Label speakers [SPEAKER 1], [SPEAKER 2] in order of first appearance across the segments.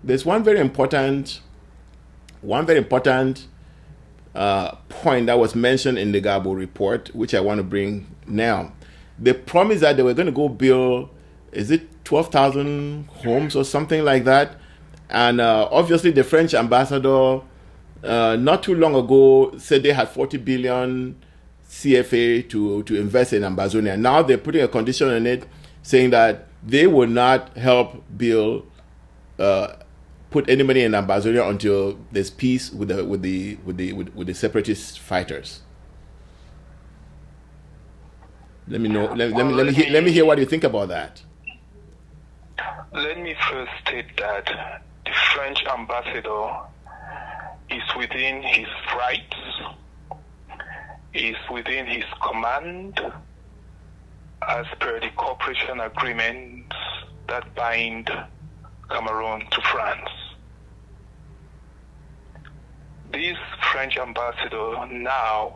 [SPEAKER 1] There's one very important point that was mentioned in the Gabo report, which I want to bring now. They promised that they were going to go build, is it 12,000 homes or something like that? And obviously, the French ambassador not too long ago said they had 40 billion CFA to invest in Ambazonia. Now they're putting a condition on it saying that they will not help build, uh, put any money in Ambazonia until there's peace with the separatist fighters. Let me know. Let me hear what you think about that.
[SPEAKER 2] Let me first state that the French ambassador is within his rights, is within his command, as per the cooperation agreements that bind Cameroun to France. This French ambassador now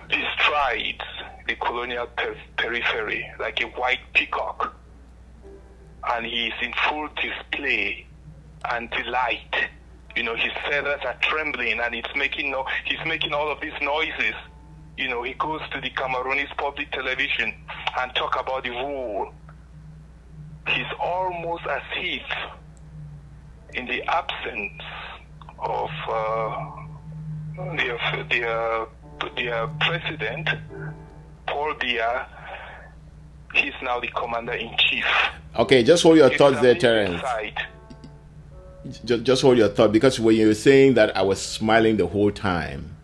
[SPEAKER 2] bestrides the colonial periphery like a white peacock, and he is in full display and delight. His feathers are trembling, and he's making all of these noises. He goes to the Cameroonese public television and talk about the rule. He's almost as if, in the absence of their president, Paul Biya, he's now the commander-in-chief.
[SPEAKER 1] Okay, just hold your thoughts there, Terence. Just hold your thought, because when you were saying that, I was smiling the whole time,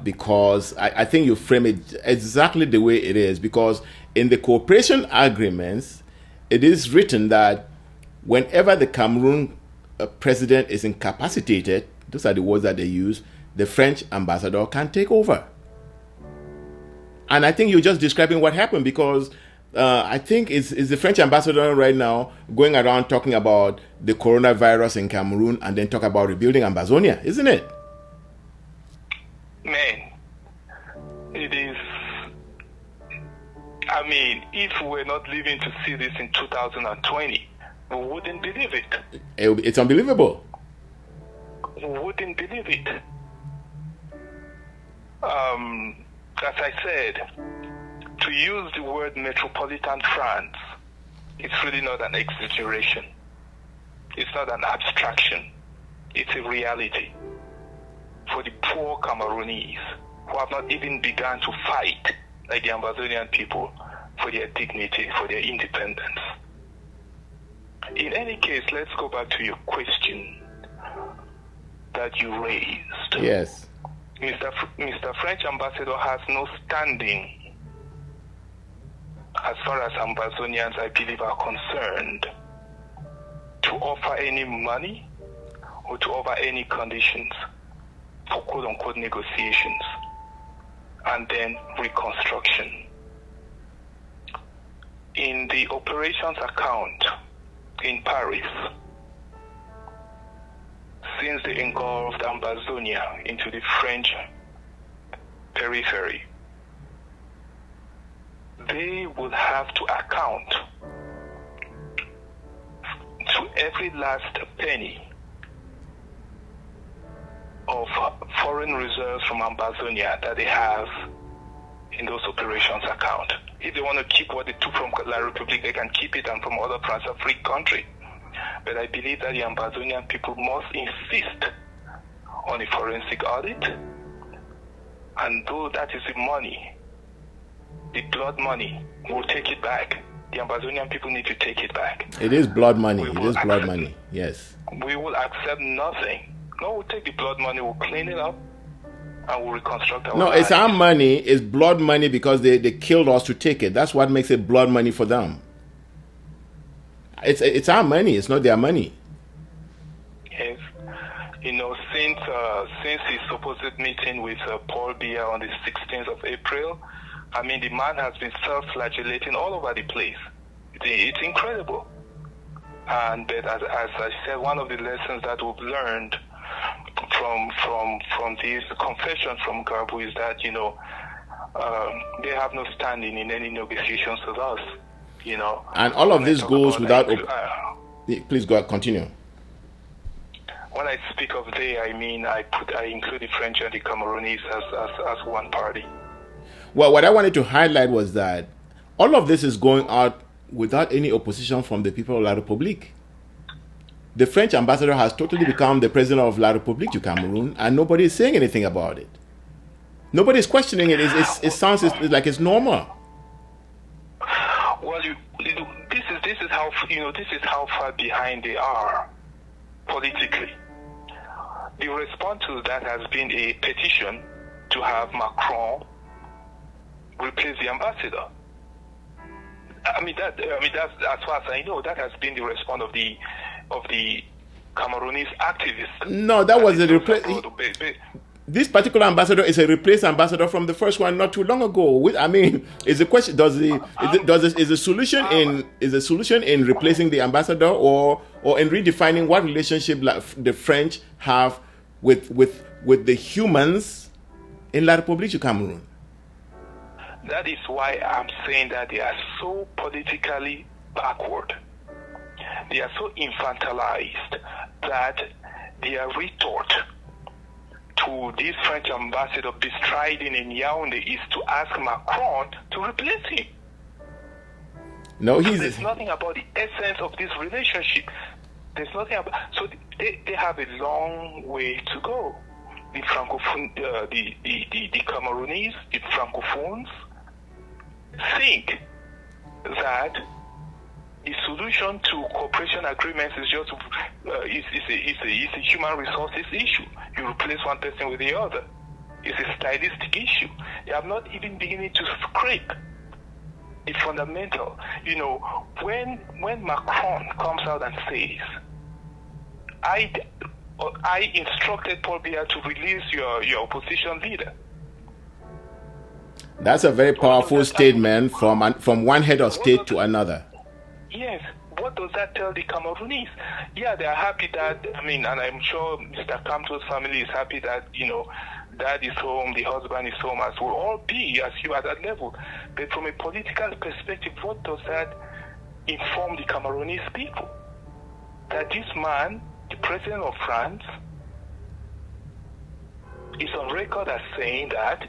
[SPEAKER 1] because I think you frame it exactly the way it is. Because in the cooperation agreements, it is written that whenever the Cameroon president is incapacitated, those are the words that they use, the French ambassador can take over. And I think you're just describing what happened, because I think it's the French ambassador right now going around talking about the coronavirus in Cameroon and then talk about rebuilding Ambazonia, isn't it?
[SPEAKER 2] Man, it is. I mean, if we're not living to see this in 2020, we wouldn't believe it.
[SPEAKER 1] It's unbelievable.
[SPEAKER 2] We wouldn't believe it. As I said, to use the word metropolitan France, it's really not an exaggeration. It's not an abstraction. It's a reality for the poor Cameroonese who have not even begun to fight like the Ambazonian people for their dignity, for their independence. In any case, let's go back to your question that you raised.
[SPEAKER 1] Yes.
[SPEAKER 2] Mr. French ambassador has no standing, as far as Ambazonians, I believe, are concerned, to offer any money or to offer any conditions for quote-unquote negotiations and then reconstruction. In the operations account in Paris, since they engulfed Ambazonia into the French periphery, they will have to account to every last penny of foreign reserves from Ambazonia that they have in those operations account. If they want to keep what they took from La République, they can keep it, and from other parts of free country. But I believe that the Ambazonian people must insist on a forensic audit, and though that is the money, the blood money, we'll take it back. The Ambazonian people need to take it back.
[SPEAKER 1] It is blood money. It is blood money. Yes.
[SPEAKER 2] We will accept nothing. No, we'll take the blood money, we'll clean it up, and we'll reconstruct our lives.
[SPEAKER 1] It's our money. It's blood money because they killed us to take it. That's what makes it blood money for them. It's our money. It's not their money.
[SPEAKER 2] Yes. Since his supposed meeting with Paul Biya on the 16th of April, I mean, the man has been self-flagellating all over the place. It's incredible. But as I said, one of the lessons that we've learned from these confessions from Garbu is that, they have no standing in any negotiations with us. you know.
[SPEAKER 1] And all of
[SPEAKER 2] When I
[SPEAKER 1] this
[SPEAKER 2] talk
[SPEAKER 1] goes
[SPEAKER 2] about
[SPEAKER 1] without. Please go ahead, continue.
[SPEAKER 2] when I speak of they, I mean I include the French and the Cameroonese as one party.
[SPEAKER 1] Well, what I wanted to highlight was that all of this is going out without any opposition from the people of La République. The French ambassador has totally become the president of La République du Cameroun, and nobody is saying anything about it. Nobody is questioning it. It sounds like it's normal.
[SPEAKER 2] Well, this is how far behind they are politically. The response to that has been a petition to have Macron replace the ambassador. That's as far as I know, that has been the response of the Cameroonese activists.
[SPEAKER 1] No, that was a replace. This particular ambassador is a replaced ambassador from the first one not too long ago. I mean, is the question is the solution in replacing the ambassador or in redefining what relationship the French have with the humans in La République du Cameroun?
[SPEAKER 2] That is why I'm saying that they are so politically backward. They are so infantilized that their retort to this French ambassador bestriding in Yaoundé is to ask Macron to replace him.
[SPEAKER 1] No,
[SPEAKER 2] there's nothing about the essence of this relationship. There's nothing about. So they have a long way to go. The Francophone, the Cameroonese, the Francophones think that the solution to cooperation agreements is just it's a human resources issue. You replace one person with the other. It's a stylistic issue. They are not even beginning to scrape the fundamental. You know, when Macron comes out and says, I instructed Paul Biya to release your opposition leader.
[SPEAKER 1] That's a very powerful statement from one head of state to another.
[SPEAKER 2] Yes. What does that tell the Cameroonese? Yeah, they are happy that, and I'm sure Mr. Kamto's family is happy that, dad is home, the husband is home, as we'll all be, as you at that level. But from a political perspective, what does that inform the Cameroonese people? That this man, the president of France, is on record as saying that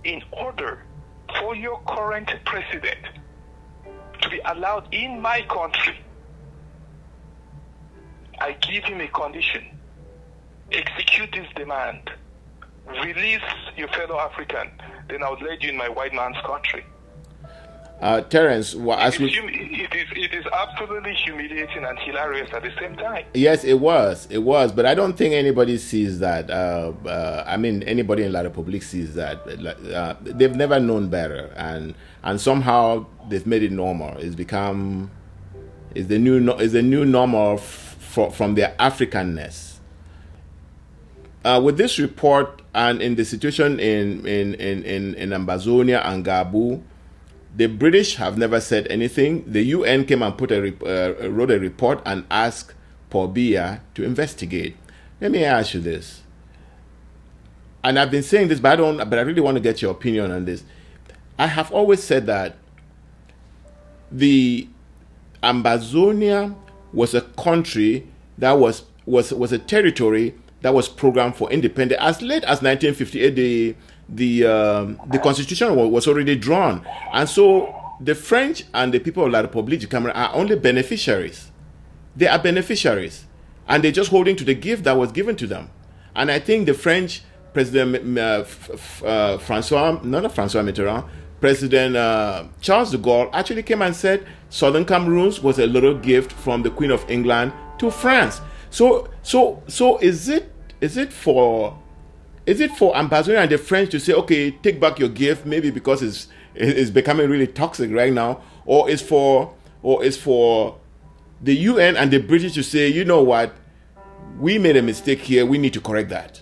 [SPEAKER 2] in order for your current president to be allowed in my country, I give him a condition. Execute this demand. Release your fellow African. Then I'll let you in my white man's country.
[SPEAKER 1] Terence,
[SPEAKER 2] it is absolutely humiliating and hilarious at the same time.
[SPEAKER 1] Yes, it was, but I don't think anybody sees that. Anybody in La République sees that. They've never known better, and somehow they've made it normal. It's the new normal from their Africanness. With this report and in the situation in Ambazonia and Gabu, the British have never said anything. The UN came and wrote a report and asked Paul Biya to investigate. Let me ask you this, and I've been saying this, but I really want to get your opinion on this. I have always said that the Ambazonia was a country that was a territory that was programmed for independence. As late as 1958, the constitution was already drawn, and so the French and the people of La République du Cameroun are only beneficiaries. They are beneficiaries, and they're just holding to the gift that was given to them. And I think the French President President Charles de Gaulle actually came and said Southern Cameroon was a little gift from the Queen of England to France. So is it for Ambazonia and the French to say, okay, take back your gift, maybe because it's becoming really toxic right now, or is for the UN and the British to say, you know what, we made a mistake here, we need to correct that?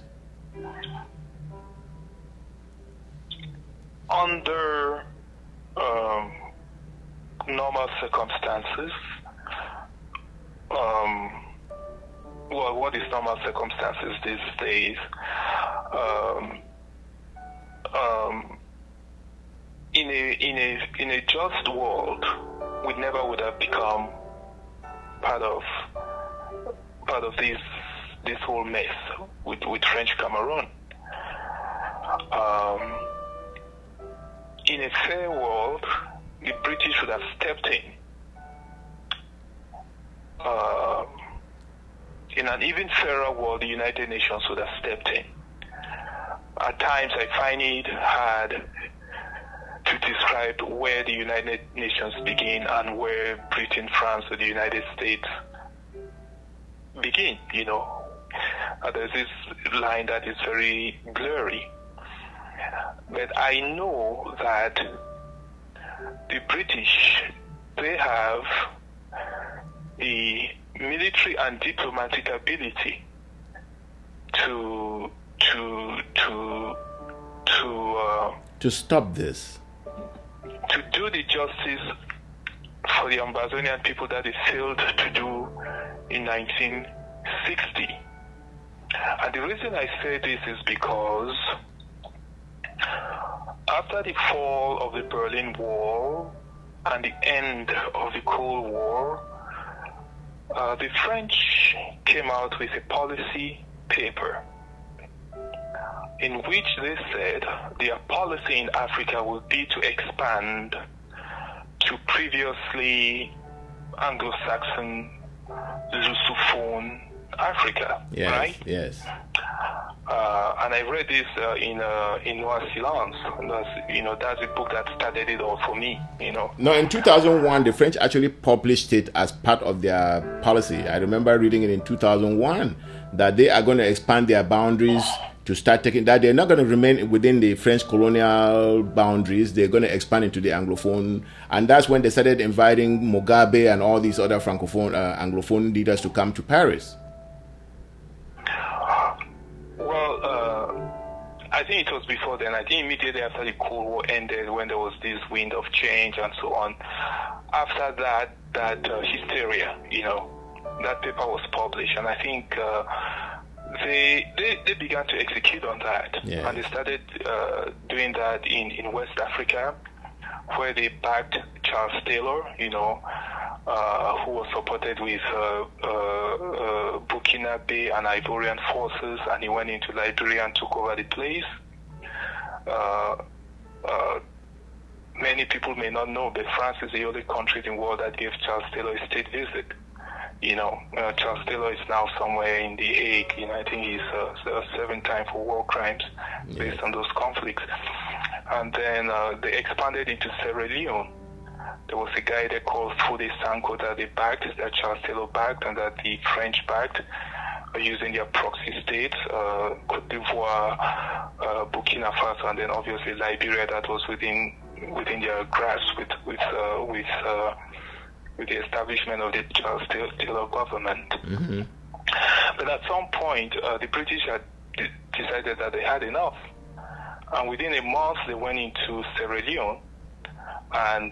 [SPEAKER 2] Under normal circumstances, what is normal circumstances these days? In a just world we never would have become part of this whole mess with French Cameroun. In a fair world, the British would have stepped in. In an even fairer world, the United Nations would have stepped in. At times, I find it hard to describe where the United Nations begin and where Britain, France, or the United States begin, There's this line that is very blurry. But I know that the British, they have the military and diplomatic ability to
[SPEAKER 1] stop this,
[SPEAKER 2] to do the justice for the Ambazonian people that they failed to do in 1960. And the reason I say this is because after the fall of the Berlin Wall and the end of the Cold War, the French came out with a policy paper in which they said their policy in Africa would be to expand to previously Anglo-Saxon, Lusophone Africa,
[SPEAKER 1] yes,
[SPEAKER 2] right?
[SPEAKER 1] Yes.
[SPEAKER 2] And I read this in Noir Silence. That's a book that started it all for me,
[SPEAKER 1] No, in 2001, the French actually published it as part of their policy. I remember reading it in 2001 that they are going to expand their boundaries to start taking, that they're not going to remain within the French colonial boundaries. They're going to expand into the Anglophone. And that's when they started inviting Mugabe and all these other Francophone, Anglophone leaders to come to Paris.
[SPEAKER 2] I think it was before then. I think immediately after the Cold War ended, when there was this wind of change and so on. After that hysteria, that paper was published, and I think they began to execute on that.
[SPEAKER 1] Yeah.
[SPEAKER 2] And they started doing that in West Africa, where they backed Charles Taylor, who was supported with Burkinabe and Ivorian forces, and he went into Liberia and took over the place. Many people may not know, but France is the only country in the world that gave Charles Taylor a state visit. Charles Taylor is now somewhere in The Hague. I think he's serving time for war crimes based on those conflicts. And then they expanded into Sierra Leone. There was a guy they called Foday Sanko that they backed, that Charles Taylor backed, and that the French backed, using their proxy states, Côte d'Ivoire, Burkina Faso, and then obviously Liberia, that was within their grasp with the establishment of the Charles Taylor government.
[SPEAKER 1] Mm-hmm.
[SPEAKER 2] But at some point, the British had decided that they had enough, and within a month they went into Sierra Leone and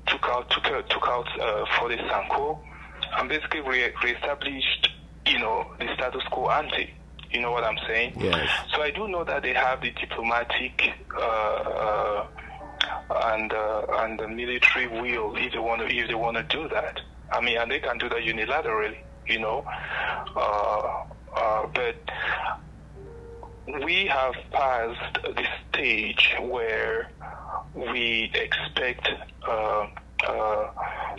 [SPEAKER 2] took out Foday Sanko and basically reestablished, the status quo ante. You know what I'm saying?
[SPEAKER 1] Yes.
[SPEAKER 2] So I do know that they have the diplomatic and the military will if they want to do that. I mean, and they can do that unilaterally, but we have passed the stage where we expect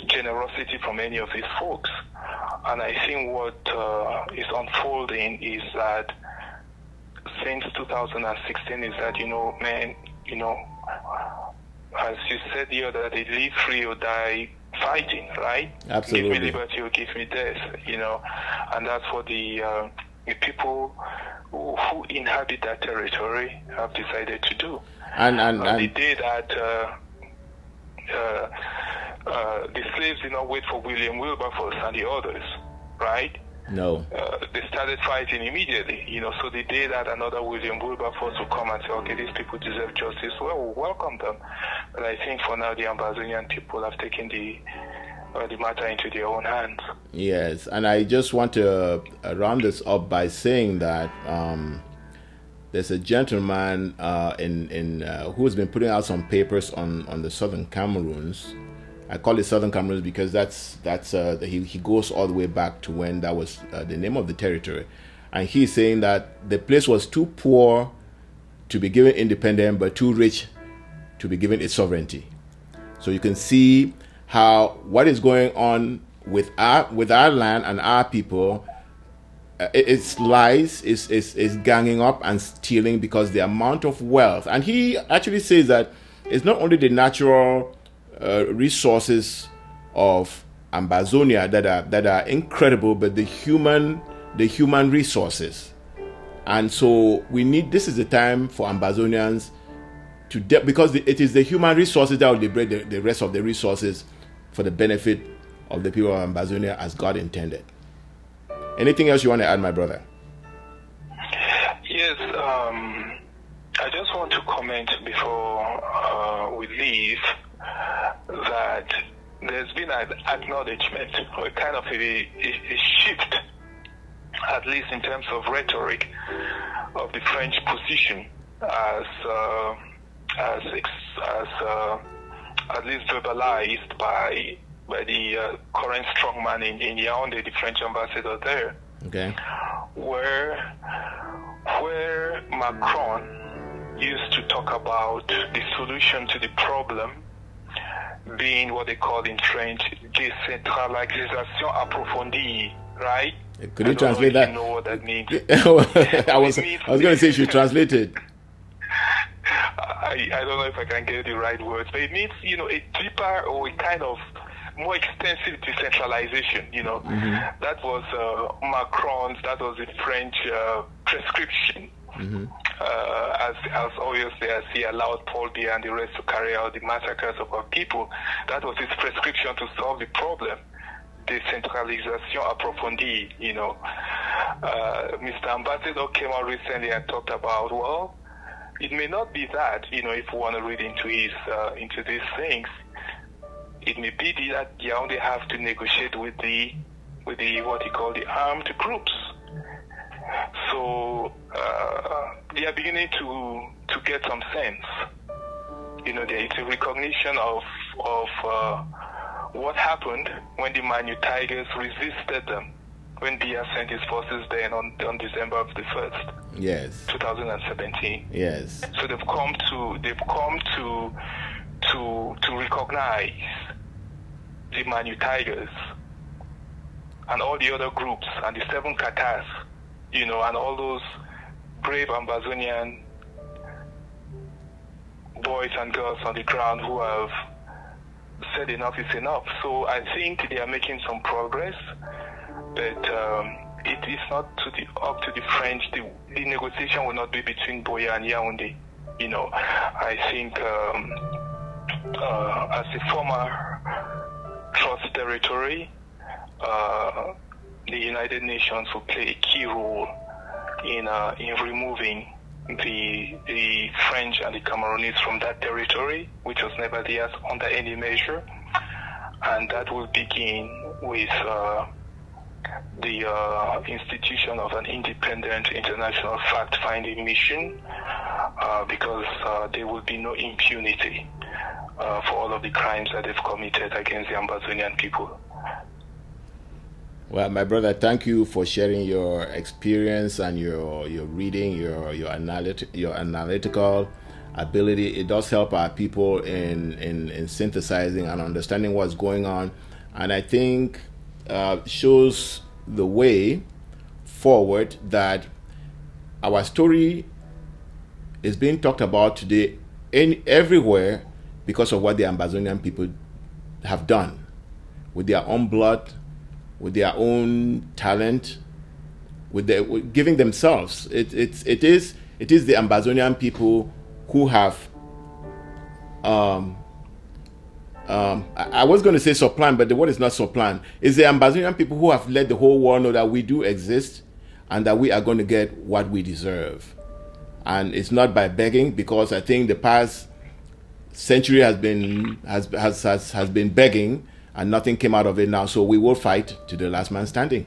[SPEAKER 2] generosity from any of these folks. And I think what is unfolding is that since 2016 is that, as you said the other day, live free or die fighting, right?
[SPEAKER 1] Absolutely.
[SPEAKER 2] Give me liberty or give me death, and that's what the people who inhabit that territory have decided to do.
[SPEAKER 1] And
[SPEAKER 2] the day that the slaves did not wait for William Wilberforce and the others, right?
[SPEAKER 1] No.
[SPEAKER 2] They started fighting immediately, so the day that another William Wilberforce will come and say, okay, these people deserve justice, well, we'll welcome them. But I think for now, the Ambazonian people have taken the matter into their own hands.
[SPEAKER 1] Yes, and I just want to round this up by saying that there's a gentleman who's been putting out some papers on the southern Cameroons, I call it Southern Cameroon because he goes all the way back to when that was the name of the territory, and he's saying that the place was too poor to be given independence, but too rich to be given its sovereignty. So you can see how what is going on with our land and our people. It's lies, is ganging up and stealing because the amount of wealth. And he actually says that it's not only the natural resources of Ambazonia that are incredible, but the human resources. And so this is the time for Ambazonians to because it is the human resources that will liberate the rest of the resources for the benefit of the people of Ambazonia as God intended. Anything else you want to add, my brother?
[SPEAKER 2] Yes, I just want to comment before we leave that there's been an acknowledgement, or kind of a shift, at least in terms of rhetoric, of the French position as at least verbalized by the current strongman in Yaoundé, the French ambassador there.
[SPEAKER 1] Okay.
[SPEAKER 2] Where Macron used to talk about the solution to the problem being what they call in French décentralisation approfondie, right?
[SPEAKER 1] Could you translate that?
[SPEAKER 2] You know what that means.
[SPEAKER 1] I was going to say you should translate it.
[SPEAKER 2] I don't know if I can get the right words, but it means, a deeper or a kind of more extensive decentralization,
[SPEAKER 1] Mm-hmm.
[SPEAKER 2] That was Macron's, that was the French prescription.
[SPEAKER 1] Mm-hmm.
[SPEAKER 2] As obviously as he allowed Paul Biya and the rest to carry out the massacres of our people, that was his prescription to solve the problem. Decentralisation approfondie, Mr. Ambassador came out recently and talked about, well, it may not be that, if we want to read into these things, it may be that Yaoundé have to negotiate with the what he called the armed groups. So they are beginning to get some sense. There is a recognition of what happened when the Manu Tigers resisted them when Biya sent his forces there on December of the 1st.
[SPEAKER 1] Yes.
[SPEAKER 2] 2017.
[SPEAKER 1] Yes.
[SPEAKER 2] So they've come to recognize the Manu Tigers and all the other groups and the 7 Qatas, and all those brave Ambazonian boys and girls on the ground who have said enough is enough. So I think they are making some progress, but it is not up to the French. The negotiation will not be between Buea and Yaoundé. I think as a former trust territory, the United Nations will play a key role in removing the French and the Cameroonese from that territory, which was never theirs under any measure, and that will begin with the institution of an independent international fact-finding mission, because there will be no impunity for all of the crimes that they've committed against the Ambazonian people.
[SPEAKER 1] Well, my brother, thank you for sharing your experience and your reading, your analytical ability. It does help our people in synthesizing and understanding what's going on, and I think shows the way forward that our story is being talked about today everywhere because of what the Ambazonian people have done with their own blood, with their own talent, with giving themselves. It is the Ambazonian people who have I was going to say supplant, but the word is not supplant. It's the Ambazonian people who have let the whole world know that we do exist and that we are going to get what we deserve. And it's not by begging, because I think the past century has been begging and nothing came out of it now. So we will fight to the last man standing.